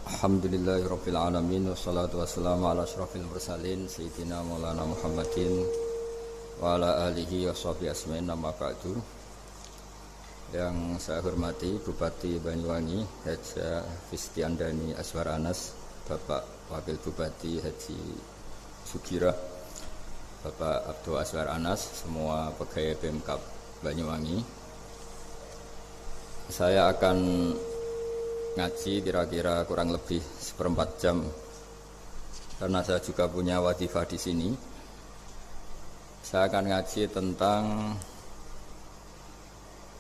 Alhamdulillahirabbil alamin wassalatu wassalamu ala asyrofil mursalin sayyidina Maulana Muhammadin wa ala alihi washabihi asmain nama ba'du. Yang saya hormati Bupati Banyuwangi Haji Fistiandani Aswar Anas, Bapak Wakil Bupati Haji Sugira, Bapak Abdul Aswar Anas, semua pegawai Pemkab Banyuwangi. Saya akan ngaji kira-kira kurang lebih seperempat jam karena saya juga punya wadifah di sini. Saya akan ngaji tentang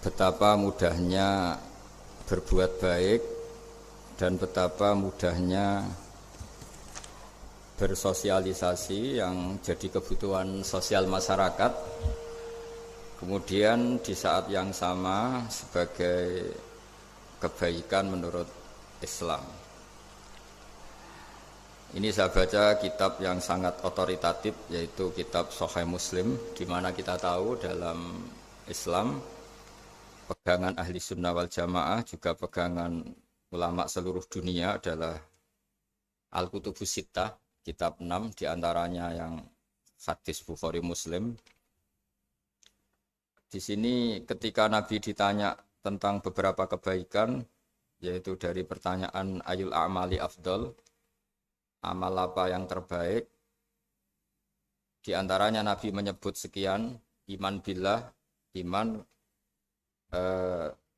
betapa mudahnya berbuat baik dan betapa mudahnya bersosialisasi yang jadi kebutuhan sosial masyarakat. Kemudian di saat yang sama sebagai kebaikan menurut Islam. Ini saya baca kitab yang sangat otoritatif, yaitu kitab Sahih Muslim, di mana kita tahu dalam Islam pegangan ahli sunnah wal jamaah juga pegangan ulama seluruh dunia adalah Al-Kutubus Sittah, kitab 6 diantaranya yang hadis Bukhari Muslim. Di sini ketika Nabi ditanya tentang beberapa kebaikan, yaitu dari pertanyaan ayul a'mali afdol, amal apa yang terbaik, di antaranya Nabi menyebut sekian: iman billah, iman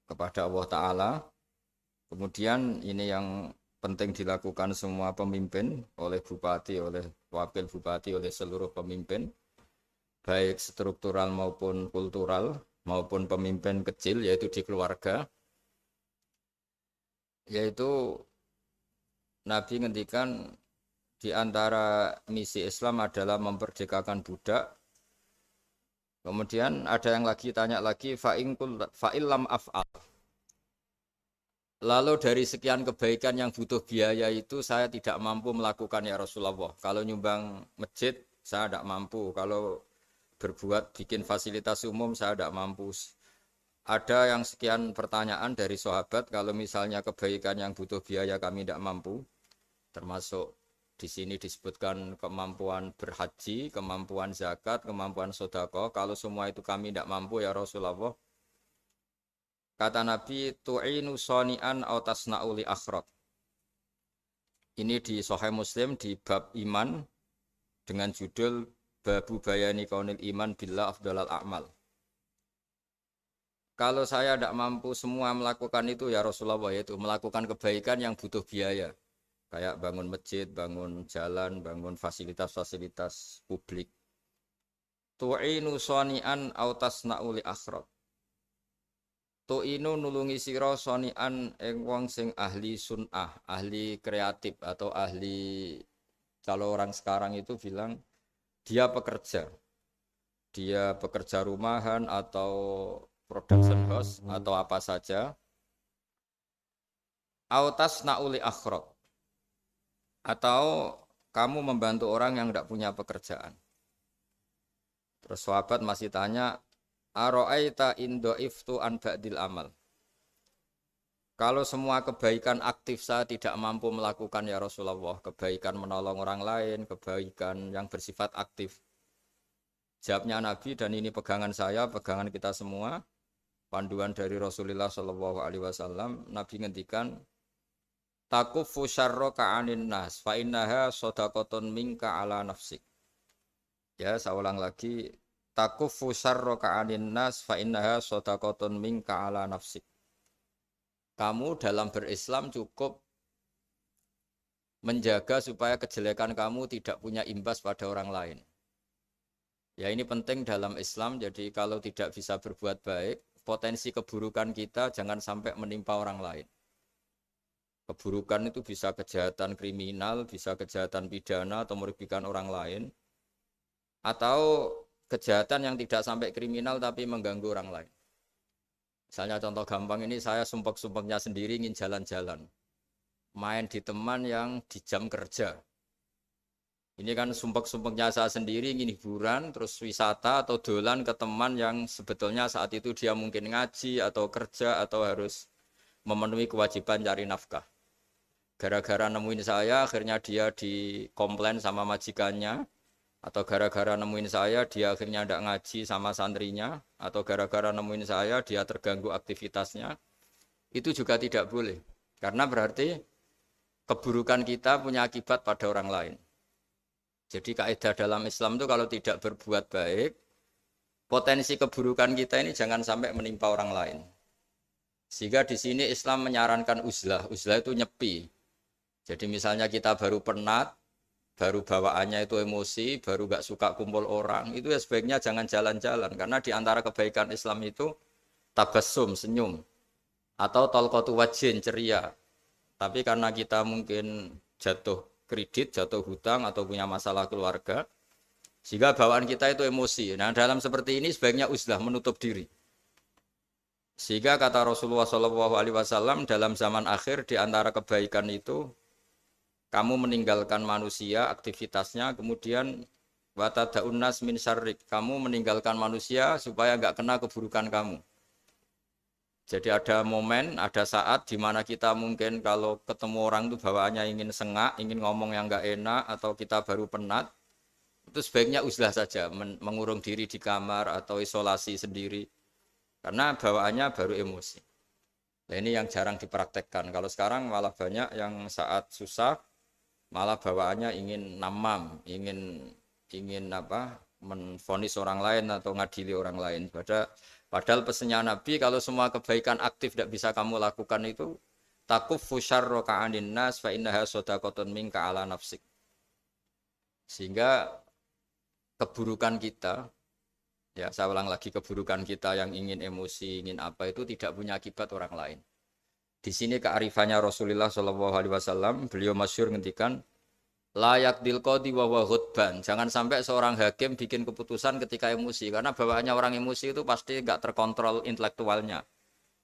kepada Allah Ta'ala. Kemudian ini yang penting dilakukan semua pemimpin, oleh bupati, oleh wakil bupati, oleh seluruh pemimpin, baik struktural maupun kultural, maupun pemimpin kecil, yaitu di keluarga. Yaitu Nabi ngendikan di antara misi Islam adalah memperdekakan budak. Kemudian ada yang lagi tanya lagi, fa'illam af'al. Lalu dari sekian kebaikan yang butuh biaya itu saya tidak mampu melakukan ya Rasulullah. Kalau nyumbang masjid saya tidak mampu. Kalau berbuat bikin fasilitas umum saya tidak mampu. Ada yang sekian pertanyaan dari sahabat, kalau misalnya kebaikan yang butuh biaya kami tidak mampu, termasuk di sini disebutkan kemampuan berhaji, kemampuan zakat, kemampuan sedekah, kalau semua itu kami tidak mampu ya Rasulullah. Kata Nabi, tu'inu soni'an aw tasna'u li akhraq. Ini di Sahih Muslim di bab iman dengan judul Babu bayani kaunil iman billah afdalal a'mal. Kalau saya tidak mampu semua melakukan itu ya Rasulullah, yaitu melakukan kebaikan yang butuh biaya, kayak bangun masjid, bangun jalan, bangun fasilitas-fasilitas publik. Tu'inu soni'an aw tasna'u li akhraq. Tu'inu nulungi sira soni'an ing wong sing ahli sun'ah, ahli kreatif, atau ahli, kalau orang sekarang itu bilang dia pekerja rumahan atau production house atau apa saja. Autas nauli akhraq, atau kamu membantu orang yang tidak punya pekerjaan. Terus sahabat masih tanya, aro'aita indo'iftu an ba'dil amal. Kalau semua kebaikan aktif saya tidak mampu melakukan ya Rasulullah, kebaikan menolong orang lain, kebaikan yang bersifat aktif. Jawabnya Nabi, dan ini pegangan saya, pegangan kita semua, panduan dari Rasulullah SAW, Nabi ngendikan, takufu syarroka anin nas, fa innaha sodakotun minka ala nafsik. Ya, saya ulang lagi, takufu syarroka anin nas, fa innaha sodakotun minka ala nafsik. Kamu dalam berislam cukup menjaga supaya kejelekan kamu tidak punya imbas pada orang lain. Ya, ini penting dalam Islam. Jadi kalau tidak bisa berbuat baik, potensi keburukan kita jangan sampai menimpa orang lain. Keburukan itu bisa kejahatan kriminal, bisa kejahatan pidana atau merugikan orang lain, atau kejahatan yang tidak sampai kriminal tapi mengganggu orang lain. Misalnya contoh gampang ini, saya sumpek-sumpeknya sendiri ingin jalan-jalan, main di teman yang di jam kerja. Ini kan sumpek-sumpeknya saya sendiri ingin hiburan, terus wisata atau dolan ke teman yang sebetulnya saat itu dia mungkin ngaji atau kerja atau harus memenuhi kewajiban cari nafkah. Gara-gara nemuin saya, akhirnya dia dikomplain sama majikannya. Atau gara-gara nemuin saya, dia akhirnya tidak ngaji sama santrinya. Atau gara-gara nemuin saya, dia terganggu aktivitasnya. Itu juga tidak boleh. Karena berarti keburukan kita punya akibat pada orang lain. Jadi kaidah dalam Islam itu kalau tidak berbuat baik, potensi keburukan kita ini jangan sampai menimpa orang lain. Sehingga di sini Islam menyarankan uzlah. Uzlah itu nyepi. Jadi misalnya kita baru penat, baru bawaannya itu emosi, baru gak suka kumpul orang, itu ya sebaiknya jangan jalan-jalan. Karena di antara kebaikan Islam itu tabassum, senyum. Atau talqatu wajhin, ceria. Tapi karena kita mungkin jatuh kredit, jatuh hutang, atau punya masalah keluarga, sehingga bawaan kita itu emosi. Nah dalam seperti ini sebaiknya uzlah, menutup diri. Sehingga kata Rasulullah SAW dalam zaman akhir di antara kebaikan itu kamu meninggalkan manusia aktivitasnya, kemudian watadaun nas min syarrik, kamu meninggalkan manusia supaya enggak kena keburukan kamu. Jadi ada momen, ada saat di mana kita mungkin kalau ketemu orang itu bawaannya ingin sengak, ingin ngomong yang enggak enak atau kita baru penat, itu sebaiknya uzlah saja, mengurung diri di kamar atau isolasi sendiri. Karena bawaannya baru emosi. Nah ini yang jarang dipraktekkan. Kalau sekarang malah banyak yang saat susah, malah bawaannya ingin namam, ingin menvonis orang lain atau ngadili orang lain. Padahal pesannya Nabi, kalau semua kebaikan aktif tidak bisa kamu lakukan itu, takuffu syarra ka'anin nas fa innaha shadaqatun minka ala nafsik. Sehingga keburukan kita, ya saya ulang lagi, keburukan kita yang ingin emosi, ingin apa itu tidak punya akibat orang lain. Di sini kearifannya Rasulullah SAW, beliau masyhur ngendikan, layak dilqodi wa ghadban. Jangan sampai seorang hakim bikin keputusan ketika emosi, karena bawaannya orang emosi itu pasti nggak terkontrol intelektualnya,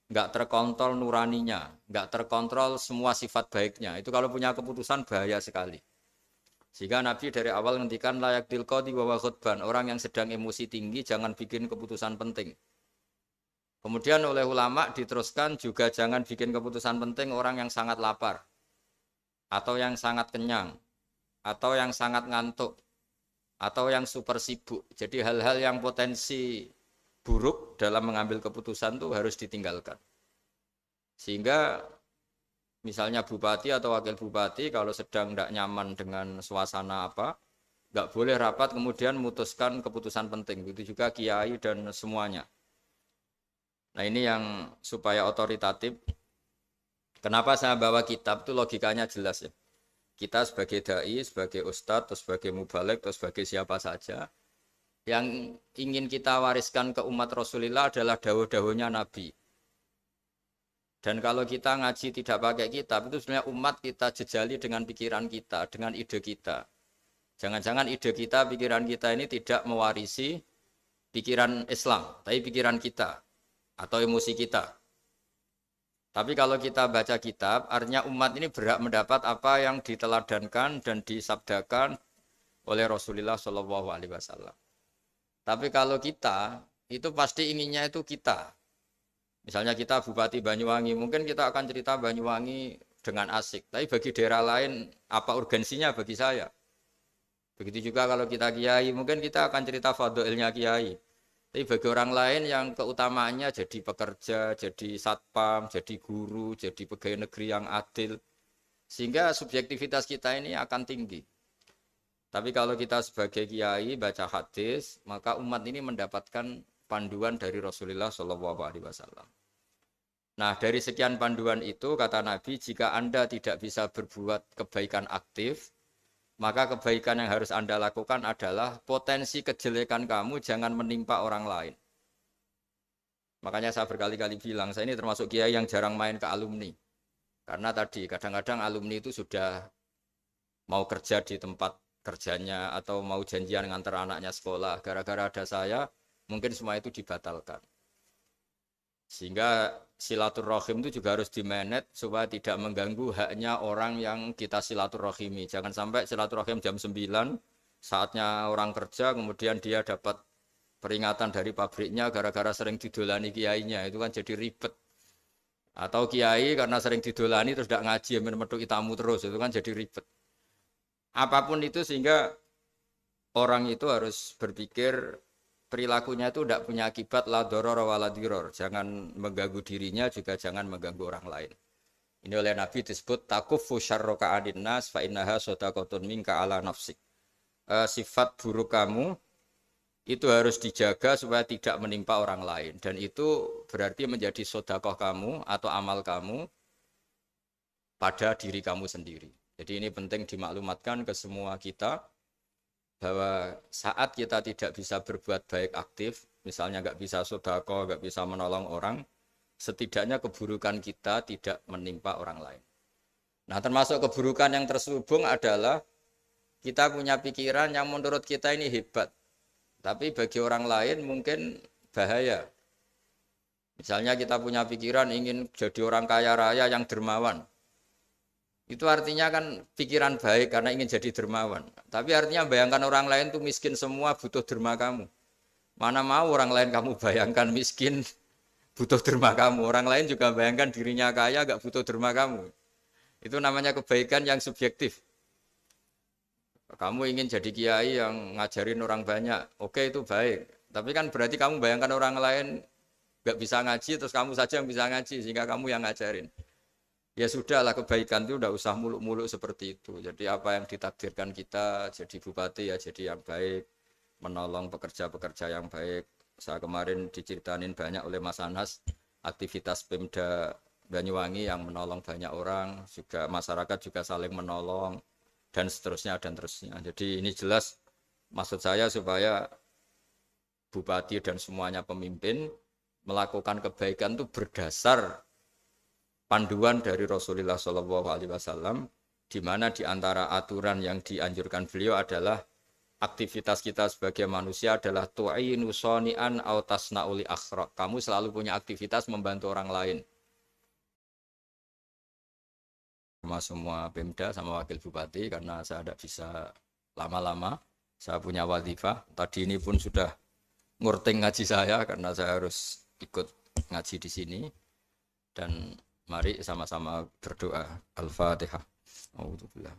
nggak terkontrol nuraninya, nggak terkontrol semua sifat baiknya. Itu kalau punya keputusan bahaya sekali. Sehingga Nabi dari awal ngendikan layak dilqodi wa ghadban. Orang yang sedang emosi tinggi jangan bikin keputusan penting. Kemudian oleh ulama diteruskan juga jangan bikin keputusan penting orang yang sangat lapar atau yang sangat kenyang, atau yang sangat ngantuk, atau yang super sibuk. Jadi hal-hal yang potensi buruk dalam mengambil keputusan itu harus ditinggalkan. Sehingga misalnya bupati atau wakil bupati kalau sedang tidak nyaman dengan suasana apa, nggak boleh rapat kemudian memutuskan keputusan penting. Begitu juga kiai dan semuanya. Nah ini yang supaya otoritatif. Kenapa saya bawa kitab itu logikanya jelas ya. Kita sebagai dai, sebagai ustadz, atau sebagai mubalek, atau sebagai siapa saja, yang ingin kita wariskan ke umat Rasulullah adalah dawuh-dawuhnya Nabi. Dan kalau kita ngaji tidak pakai kitab, itu sebenarnya umat kita jejali dengan pikiran kita, dengan ide kita. Jangan-jangan ide kita, pikiran kita ini tidak mewarisi pikiran Islam, tapi pikiran kita, atau emosi kita. Tapi kalau kita baca kitab, artinya umat ini berhak mendapat apa yang diteladankan dan disabdakan oleh Rasulullah SAW. Tapi kalau kita, itu pasti inginnya itu kita. Misalnya kita Bupati Banyuwangi, mungkin kita akan cerita Banyuwangi dengan asik. Tapi bagi daerah lain, apa urgensinya bagi saya? Begitu juga kalau kita kiai, mungkin kita akan cerita fadhilnya kiai. Tapi bagi orang lain yang keutamaannya jadi pekerja, jadi satpam, jadi guru, jadi pegawai negeri yang adil. Sehingga subjektivitas kita ini akan tinggi. Tapi kalau kita sebagai kiai baca hadis, maka umat ini mendapatkan panduan dari Rasulullah SAW. Nah dari sekian panduan itu kata Nabi, jika Anda tidak bisa berbuat kebaikan aktif, maka kebaikan yang harus Anda lakukan adalah potensi kejelekan kamu jangan menimpa orang lain. Makanya saya berkali-kali bilang, saya ini termasuk kiai yang jarang main ke alumni. Karena tadi kadang-kadang alumni itu sudah mau kerja di tempat kerjanya atau mau janjian ngantar anaknya sekolah. Gara-gara ada saya, mungkin semua itu dibatalkan. Sehingga silaturahim itu juga harus dimanage supaya tidak mengganggu haknya orang yang kita silaturahimi. Jangan sampai silaturahim jam 9, saatnya orang kerja, kemudian dia dapat peringatan dari pabriknya gara-gara sering didolani kiainya. Itu kan jadi ribet. Atau kiai karena sering didolani terus tidak ngaji metu tamu terus itu kan jadi ribet. Apapun itu sehingga orang itu harus berpikir perilakunya itu tidak punya akibat la doror wala diror. Jangan mengganggu dirinya juga jangan mengganggu orang lain. Ini oleh Nabi disebut takufu syarroka adin nas fa innaha sodakotun minka ala nafsik. Sifat buruk kamu itu harus dijaga supaya tidak menimpa orang lain. Dan itu berarti menjadi sodakoh kamu atau amal kamu pada diri kamu sendiri. Jadi ini penting dimaklumatkan ke semua kita bahwa saat kita tidak bisa berbuat baik aktif, misalnya nggak bisa sodakoh, nggak bisa menolong orang, setidaknya keburukan kita tidak menimpa orang lain. Nah termasuk keburukan yang terselubung adalah kita punya pikiran yang menurut kita ini hebat. Tapi bagi orang lain mungkin bahaya. Misalnya kita punya pikiran ingin jadi orang kaya raya yang dermawan. Itu artinya kan pikiran baik karena ingin jadi dermawan. Tapi artinya bayangkan orang lain tuh miskin semua butuh derma kamu. Mana mau orang lain kamu bayangkan miskin butuh derma kamu. Orang lain juga bayangkan dirinya kaya gak butuh derma kamu. Itu namanya kebaikan yang subjektif. Kamu ingin jadi kiai yang ngajarin orang banyak, oke itu baik. Tapi kan berarti kamu bayangkan orang lain gak bisa ngaji, terus kamu saja yang bisa ngaji, sehingga kamu yang ngajarin. Ya sudahlah, kebaikan itu udah usah muluk-muluk seperti itu. Jadi apa yang ditakdirkan kita jadi bupati ya jadi yang baik, menolong pekerja-pekerja yang baik. Saya kemarin diceritain banyak oleh Mas Anas, aktivitas Pemda Banyuwangi yang menolong banyak orang, juga masyarakat juga saling menolong. Dan seterusnya dan terusnya. Jadi ini jelas maksud saya supaya bupati dan semuanya pemimpin melakukan kebaikan itu berdasar panduan dari Rasulullah SAW, di mana di antara aturan yang dianjurkan beliau adalah aktivitas kita sebagai manusia adalah tu'inu soni'an au tasna'uli akhraq. Kamu selalu punya aktivitas membantu orang lain. Sama semua Pemda sama wakil bupati karena saya tidak bisa lama-lama, saya punya wadifah. Tadi ini pun sudah ngurting ngaji saya karena saya harus ikut ngaji di sini. Dan mari sama-sama berdoa. Al-Fatihah. A'udzubillah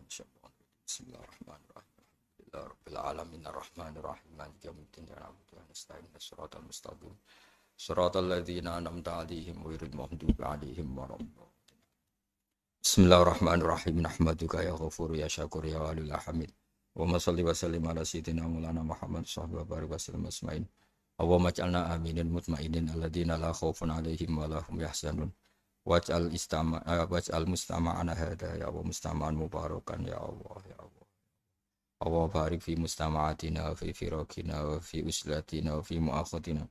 Bismillahirrahmanirrahim. Rabbil alamin arrahmanir rahim maliki yaumiddin ya na'budu wa nasta'in shiratal mustaqim shiratal ladzina an'amta 'alaihim ghairil maghdubi 'alaihim waladdallin. Bismillahirrahmanirrahim. Nahmaduka ya ghafur ya syakur ya walil hamid. Wa shalli wa sallim ala sayyidina maulana Muhammad sallallahu alaihi wasallam asma'in. Allahumma ij'alna aminin mutmainin alladziina la khaufun 'alaihim wa la hum yahzanun. Waj'al mustama'ana hadha ya wa mustama'an mubarakan ya Allah ya Allah. Allah barik fi mustama'atina wa fi firaqina wa fi uslatina wa fi mu'akhatina.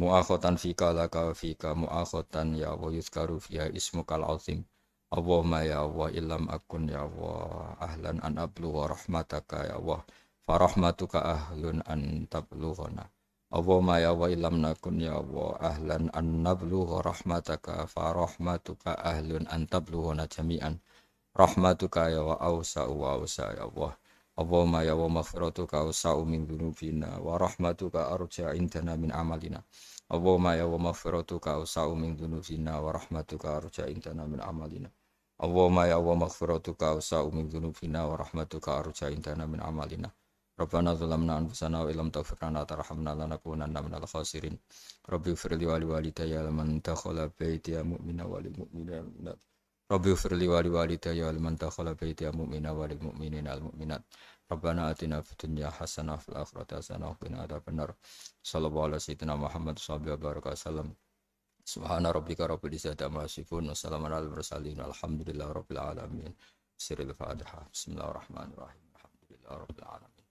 Mu'akhatan fika laka wa fika mu'akhatan ya wa yuzkaru fiha ismukal azim. Allahumma ya Allah illam akun ya Allah ahlan an ablugha rahmataka ya Allah farahmatuka ahlun an tablughana. Allahumma ya Allah illam nakun ya Allah ahlan an nablugha rahmataka farahmatuka ahlun an tablughana jami'an. Rahmatuka ya wa awsa'u wa awsa' ya Allah. Allahumma ya wa maghfiratuka awsa'u min dhunubina wa rahmatuka arja indana min amalina. Allahumma ya wa maghfiratuka awsa'u min dhunubina wa rahmatuka arja indana min amalina. Allahumma ya Allah maghfiratuka awsa'u min dhunubina wa rahmatuka arja indana min amalina. Rabbana zalamna anfusana wa illam taghfir lana tarhamna lanakunanna minal khasirin. Rabbi ighfirli wa liwalidayya liman dakhala baytiya mu'mina wa lil mu'minina. Rabbi ighfirli wa liwalidayya liman dakhala baytiya mu'mina wa lil mu'minina wal mu'minat. Rabbana atina fid dunya hasanah wa fil akhirati hasanah wa qina adzabannar. Sallallahu alaihi sayyidina Muhammad sallallahu alaihi wasallam. Subhana rabbika rabbil izzati amma yasifun wa salamun alal mursalin alhamdulillahi rabbil alamin. Sirrul Fatihah. Bismillahirrahmanirrahim. Alhamdulillahi rabbil alamin.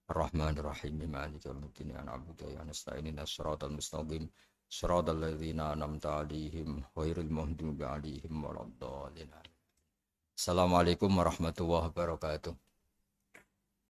Ar-Rahmanir Rahim. Maliki yaumiddin. Ya na'budu wa nasta'in ihdinas siratal mustaqim. Siratal ladzina an'amta 'alaihim ghairil maghdubi 'alaihim waladdallin. Assalamualaikum warahmatullahi wabarakatuh.